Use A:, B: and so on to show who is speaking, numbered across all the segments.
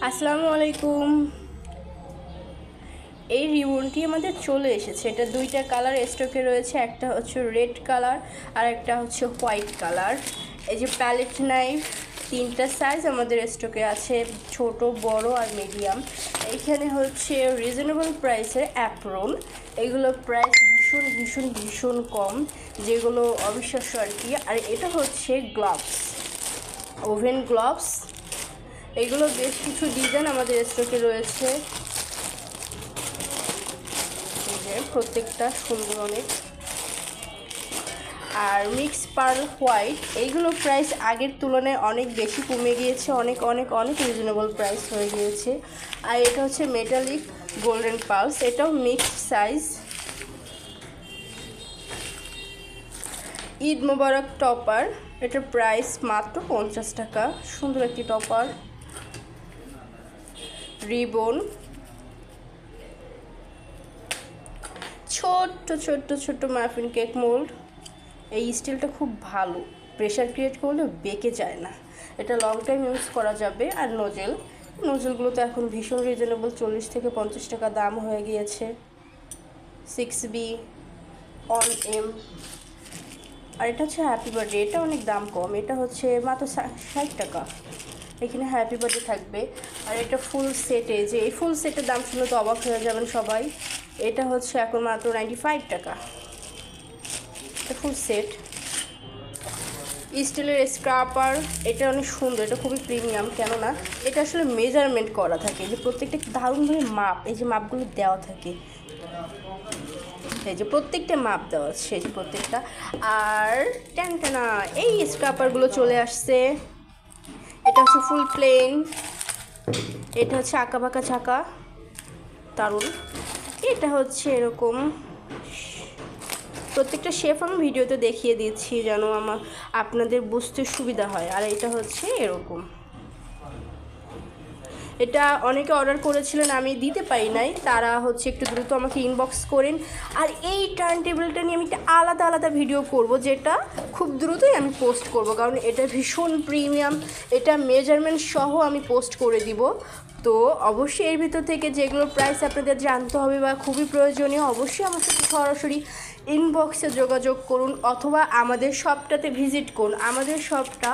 A: আসসালামু আলাইকুম। এই রিবনটি আমাদের চলে এসেছে। এটা দুইটা কালার স্টকে রয়েছে, একটা হচ্ছে রেড কালার আর একটা হচ্ছে হোয়াইট কালার। এই যে প্যালেট নাইফ তিনটা সাইজ আমাদের স্টকে আছে, ছোট, বড় আর মিডিয়াম। এইখানে হচ্ছে রিজনেবল প্রাইসের অ্যাপ্রন, এগুলো প্রাইস ভীষণ ভীষণ ভীষণ কম, যেগুলো অবিশ্বাস্য আর কি। আর এটা হচ্ছে গ্লাভস, ওভেন গ্লাভস। এগুলো বেশ কিছু ডিজাইন আমাদের স্টকে রয়েছে, প্রত্যেকটা সুন্দর অনেক। আর মিক্স পার্ল হোয়াইট, এইগুলো প্রাইস আগের তুলনায় অনেক বেশি কমে গিয়েছে, অনেক অনেক অনেক রিজনেবল প্রাইস হয়ে গিয়েছে। আর এটা হচ্ছে মেটালিক গোল্ডেন পালস, এটাও মিক্সড সাইজ। ঈদ মোবারক টপার, এটার প্রাইস মাত্র 50 টাকা, সুন্দর একটি টপার। রিবন, ছোট্ট ছোট্ট ছোট্ট মাফিন কেক মোল্ড। এই স্টিলটা খুব ভালো, প্রেশার ক্রিয়েট করলে বেঁকে যায় না, এটা লং টাইম ইউজ করা যাবে। আর নোজেলগুলো তো এখন ভীষণ রিজনেবল, 40 থেকে 50 টাকা দাম হয়ে গিয়েছে। 6B on M. আর এটা হচ্ছে হ্যাপি বার্থডে, এটা অনেক দাম কম, এটা হচ্ছে মাত্র 60 টাকা, এখানে হ্যাপি বার্থডে থাকবে। আর এটা ফুল সেটে, যে এই ফুল সেটের দাম শুনে তো অবাক হয়ে যাবেন সবাই, এটা হচ্ছে এখন মাত্র 95 টাকা, এটা ফুল সেট। স্টিলের স্ক্রাপার, এটা অনেক সুন্দর, এটা খুবই প্রিমিয়াম, কেননা এটা আসলে মেজারমেন্ট করা থাকে, যে প্রত্যেকটা দারুণভাবে মাপ, এই যে মাপগুলো দেওয়া থাকে, এই যে প্রত্যেকটা মাপ দেওয়া আছে, এই যে প্রত্যেকটা। আর ট্যানটানা এই স্ক্রাপারগুলো চলে আসছে, এটা হচ্ছে ফুল প্লেন, এটা হচ্ছে আঁকা বাঁকা চাকা, দারুণ। এটা হচ্ছে এরকম, প্রত্যেকটা শেপ আমি ভিডিওতে দেখিয়ে দিচ্ছি যেন আপনাদের বুঝতে সুবিধা হয়। আর এটা হচ্ছে এরকম, এটা অনেকে অর্ডার করেছিলেন, আমি দিতে পারি নাই, তারা হচ্ছে একটু দ্রুত আমাকে ইনবক্স করেন। আর এই টার্ন টেবিলটা নিয়ে আমি একটা আলাদা ভিডিও করব, যেটা খুব দ্রুতই আমি পোস্ট করব, কারণ এটা ভীষণ প্রিমিয়াম, এটা মেজারমেন্ট সহ আমি পোস্ট করে দিব। তো অবশ্যই এর ভিতর থেকে যেগুলোর প্রাইস আপনাদের জানতে হবে বা খুবই প্রয়োজনীয়, অবশ্যই আমার সাথে সরাসরি ইনবক্সে যোগাযোগ করুন, অথবা আমাদের শপটাতে ভিজিট করুন। আমাদের শপটা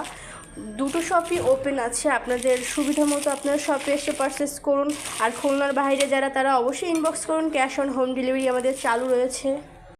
A: দুটো শপই ওপেন আছে, আপনাদের সুবিধা মতো আপনারা শপে এসে পারচেস করুন। আর খুলনার বাইরে যারা, তারা অবশ্যই ইনবক্স করুন, ক্যাশ অন হোম ডেলিভারি আমাদের চালু রয়েছে।